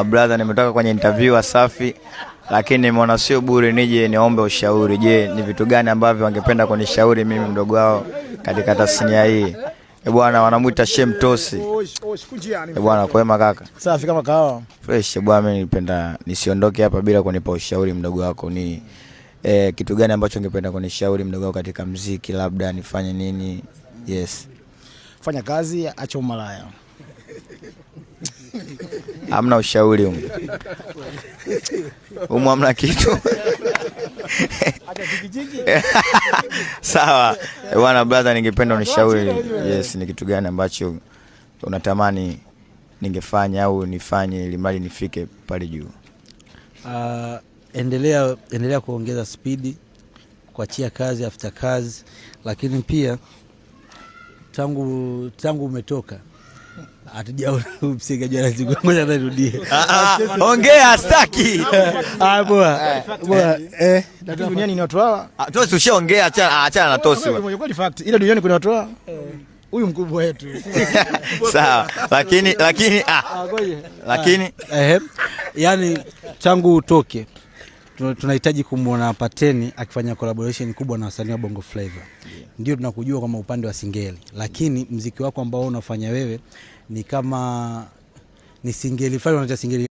Brother, nimetoka kwenye interview Wasafi, lakini nimeona sio bure nije niombe ushauri. Je, ni vitu gani ambavyo wangependa kunishauri mimi mdogo wao katika tasnia hii? Bwana, wanamuita Shem Tosi. Bwana, kwema kaka? Safi kama kawa. Fresh bwana, mimi nipenda nisiondoke hapa bila kunipa ushauri mdogo wako. Ni kitu gani ambacho ungependa kunishauri mdogo wako katika muziki, labda nifanye nini? Yes. Fanya kazi, acha umalaya. Hamna ushauri huko. Hamna kitu. Sawa. Bwana brother, ningependa unishauri. Yes, ni kitu gani ambacho unatamani ningefanya au nifanye ili mali nifike pale juu? Endelea kuongeza speed, kuachia kazi after kazi, lakini pia tangu umetoka hatujaona msigaji anazungumza narudie. Ongea staki. Bwana duniani ni watu hawa. Tosi ushaongea, achana na Tosi. Kwa fact ile duniani kuna watu hawa. Huyu mkubwa wetu. Sawa, lakini yani tangu utoke tunahitaji kumuona Pateni akifanya collaboration kubwa na wasanii wa Bongo Flava. Ndio tunakujua kama upande wa singeli, lakini muziki wako ambao unafanya wewe ni kama ni singeli fulani, unaita singeli